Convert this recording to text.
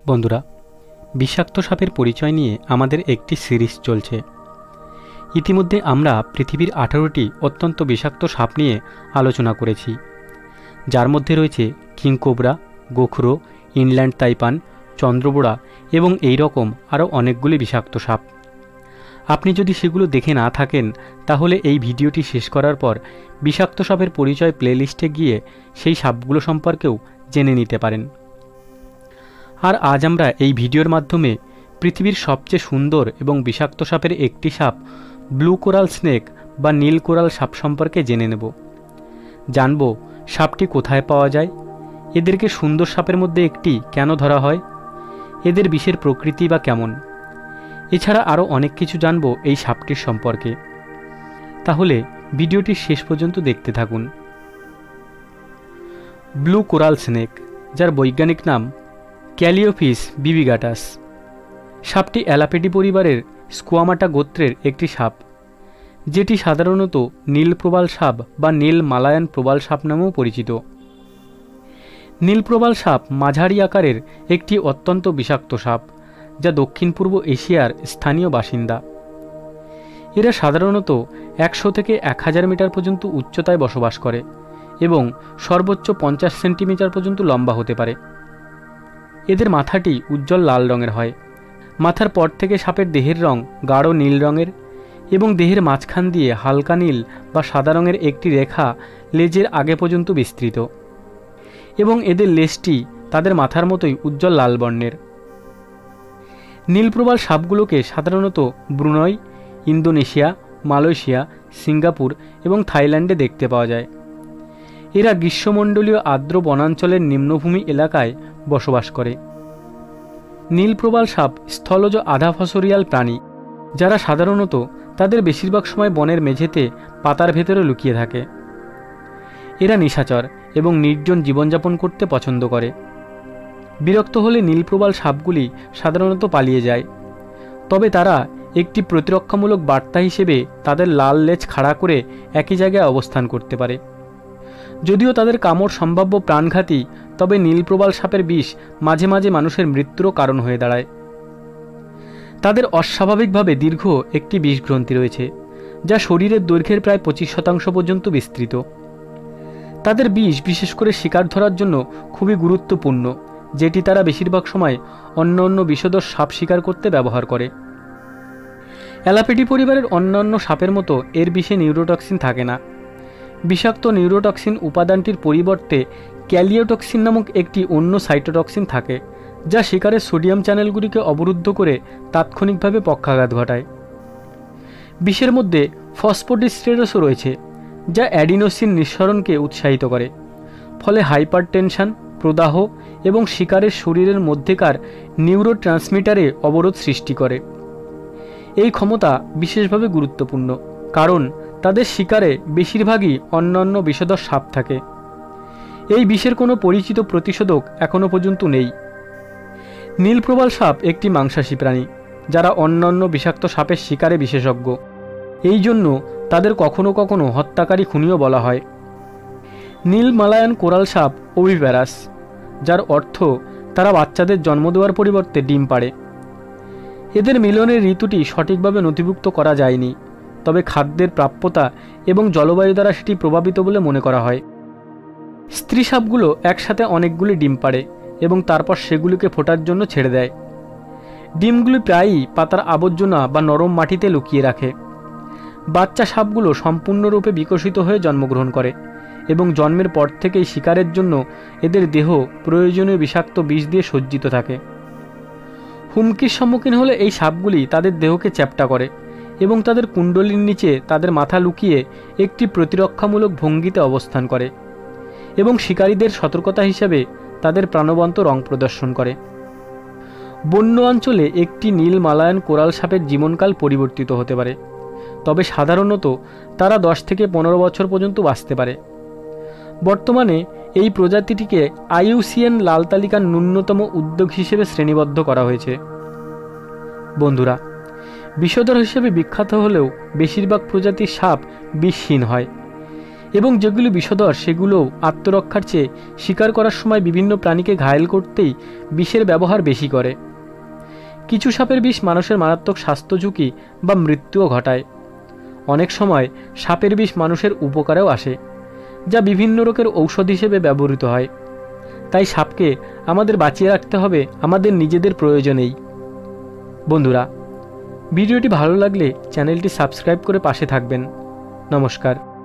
বন্ধুরা, বিষাক্ত সাপের পরিচয় নিয়ে আমাদের একটি সিরিজ চলছে। ইতিমধ্যে আমরা পৃথিবীর 18টি অত্যন্ত বিষাক্ত সাপ নিয়ে আলোচনা করেছি, যার মধ্যে রয়েছে কিংকোবরা, গোখরো, ইনল্যান্ড তাইপান, চন্দ্রবোড়া এবং এই রকম আরও অনেকগুলি বিষাক্ত সাপ। আপনি যদি সেগুলো দেখে না থাকেন তাহলে এই ভিডিওটি শেষ করার পর বিষাক্ত সাপের পরিচয় প্লেলিস্টে গিয়ে সেই সাপগুলো সম্পর্কেও জেনে নিতে পারেন। আর আজ আমরা এই ভিডিওর মাধ্যমে পৃথিবীর সবচেয়ে সুন্দর এবং বিষাক্ত সাপের একটি সাপ ব্লু কোরাল স্নেক বা নীল কোরাল সাপ সম্পর্কে জেনে নেব। জানব সাপটি কোথায় পাওয়া যায়, এদেরকে সুন্দর সাপের মধ্যে একটি কেন ধরা হয়, এদের বিষের প্রকৃতি বা কেমন। এছাড়া আরও অনেক কিছু জানব এই সাপটির সম্পর্কে। তাহলে ভিডিওটি শেষ পর্যন্ত দেখতে থাকুন। ব্লু কোরাল স্নেক, যার বৈজ্ঞানিক নাম ক্যালিওফিস বিবিগাটাস। সাপটি অ্যালাপেডি পরিবারের স্কোয়ামাটা গোত্রের একটি সাপ, যেটি সাধারণত নীল প্রবাল সাপ বা নীল মালায়ান প্রবাল সাপ নামেও পরিচিত। নীল প্রবাল সাপ মাঝারি আকারের একটি অত্যন্ত বিষাক্ত সাপ, যা দক্ষিণ পূর্ব এশিয়ার স্থানীয় বাসিন্দা। এরা সাধারণত 100 থেকে 1000 মিটার পর্যন্ত উচ্চতায় বসবাস করে এবং সর্বোচ্চ 50 সেন্টিমিটার পর্যন্ত লম্বা হতে পারে। এদের মাথাটি উজ্জ্বল লাল রঙের হয়। মাথার পর থেকে সাপের দেহের রং গাঢ় নীল রঙের এবং দেহের মাঝখান দিয়ে হালকা নীল বা সাদা রঙের একটি রেখা লেজের আগে পর্যন্ত বিস্তৃত এবং এদের লেজটি তাদের মাথার মতোই উজ্জ্বল লাল বর্ণের। নীলপ্রবাল সাপগুলোকে সাধারণত ব্রুনাই, ইন্দোনেশিয়া, মালয়েশিয়া, সিঙ্গাপুর এবং থাইল্যান্ডে দেখতে পাওয়া যায়। এরা গ্রীষ্মমণ্ডলীয় আর্দ্র বনাঞ্চলের নিম্নভূমি এলাকায় বসবাস করে। নীলপ্রবাল সাপ স্থলজ আধা ফসরিয়াল প্রাণী, যারা সাধারণত তাদের বেশিরভাগ সময় বনের মেঝেতে পাতার ভেতরে লুকিয়ে থাকে। এরা নিশাচর এবং নির্জন জীবনযাপন করতে পছন্দ করে। বিরক্ত হলে নীলপ্রবাল সাপগুলি সাধারণত পালিয়ে যায়, তবে তারা একটি প্রতিরক্ষামূলক বার্তা হিসেবে তাদের লাল লেজ খাড়া করে একই জায়গায় অবস্থান করতে পারে। যদিও তাদের কামড় সম্ভাব্য প্রাণঘাতী, তবে নীলপ্রবাল সাপের বিষ মাঝে মাঝে মানুষের মৃত্যুরও কারণ হয়ে দাঁড়ায়। তাদের অস্বাভাবিকভাবে দীর্ঘ একটি বিষগ্রন্থি রয়েছে, যা শরীরের দৈর্ঘ্যের প্রায় 25% পর্যন্ত বিস্তৃত। তাদের বিষ বিশেষ করে শিকার ধরার জন্য খুবই গুরুত্বপূর্ণ, যেটি তারা বেশিরভাগ সময় অন্যান্য বিষধর সাপ শিকার করতে ব্যবহার করে। অ্যালাপেডি পরিবারের অন্যান্য সাপের মতো এর বিষে নিউরোটক্সিন থাকে না। বিষাক্ত নিউরোটক্সিন উপাদানটির পরিবর্তে ক্যালিওটক্সিন নামক একটি অন্য সাইটোটক্সিন থাকে, যা শিকারের সোডিয়াম চ্যানেলগুলিকে অবরুদ্ধ করে তাৎক্ষণিকভাবে পক্ষাঘাত ঘটায়। বিষের মধ্যে ফসফোডিস্টেরসও রয়েছে, যা অ্যাডিনোসিন নিঃসরণকে উৎসাহিত করে, ফলে হাইপারটেনশন, প্রদাহ এবং শিকারের শরীরের মধ্যেকার নিউরোট্রান্সমিটারে অবরোধ সৃষ্টি করে। এই ক্ষমতা বিশেষভাবে গুরুত্বপূর্ণ, কারণ তাদের শিকারে বেশিরভাগই অন্যান্য বিষধর সাপ থাকে। এই বিষের কোনো পরিচিত প্রতিষেধক এখনও পর্যন্ত নেই। নীলপ্রবাল সাপ একটি মাংসাশী প্রাণী, যারা অন্যান্য বিষাক্ত সাপের শিকারে বিশেষজ্ঞ। এই জন্য তাদের কখনো কখনো হত্যাকারী খুনিও বলা হয়। নীল মালায়ান কোরাল সাপ ওভিপ্যারাস, যার অর্থ তারা বাচ্চাদের জন্ম দেওয়ার পরিবর্তে ডিম পাড়ে। এদের মিলনের ঋতুটি সঠিকভাবে নথিভুক্ত করা যায়নি, তবে খাদ্যের প্রাপ্যতা এবং জলবায়ু দ্বারা সেটি প্রভাবিত বলে মনে করা হয়। স্ত্রী সাপগুলো একসাথে অনেকগুলি ডিম পাড়ে এবং তারপর সেগুলিকে ফোটার জন্য ছেড়ে দেয়। ডিমগুলি প্রায়ই পাতার আবর্জনা বা নরম মাটিতে লুকিয়ে রাখে। বাচ্চা সাপগুলো সম্পূর্ণরূপে বিকশিত হয়ে জন্মগ্রহণ করে এবং জন্মের পর থেকেই শিকারের জন্য এদের দেহ প্রয়োজনীয় বিষাক্ত বিষ দিয়ে সজ্জিত থাকে। হুমকির সম্মুখীন হলে এই সাপগুলি তাদের দেহকে চ্যাপ্টা করে এবং তাদের কুণ্ডলীর নিচে তাদের মাথা লুকিয়ে একটি প্রতিরক্ষামূলক ভঙ্গিতে অবস্থান করে এবং শিকারীদের সতর্কতা হিসাবে তাদের প্রাণবন্ত রং প্রদর্শন করে। বন্য অঞ্চলে একটি নীল মালায়ান কোরাল সাপের জীবনকাল পরিবর্তিত হতে পারে, তবে সাধারণত তারা 10 থেকে 15 বছর পর্যন্ত বাঁচতে পারে। বর্তমানে এই প্রজাতিটিকে IUCN লাল তালিকার ন্যূনতম উদ্যোগ হিসেবে শ্রেণীবদ্ধ করা হয়েছে। বন্ধুরা, বিষধর হিসেবে বিখ্যাত হলেও বেশিরভাগ প্রজাতির সাপ বিষহীন হয় এবং যেগুলি বিষধর সেগুলোও আত্মরক্ষার চেয়ে শিকার করার সময় বিভিন্ন প্রাণীকে ঘায়েল করতেই বিষের ব্যবহার বেশি করে। কিছু সাপের বিষ মানুষের মারাত্মক স্বাস্থ্য ঝুঁকি বা মৃত্যুও ঘটায়। অনেক সময় সাপের বিষ মানুষের উপকারেও আসে, যা বিভিন্ন রোগের ঔষধ হিসেবে ব্যবহৃত হয়। তাই সাপকে আমাদের বাঁচিয়ে রাখতে হবে আমাদের নিজেদের প্রয়োজনেই। বন্ধুরা, ভিডিওটি ভালো লাগলে চ্যানেলটি সাবস্ক্রাইব করে পাশে থাকবেন। নমস্কার।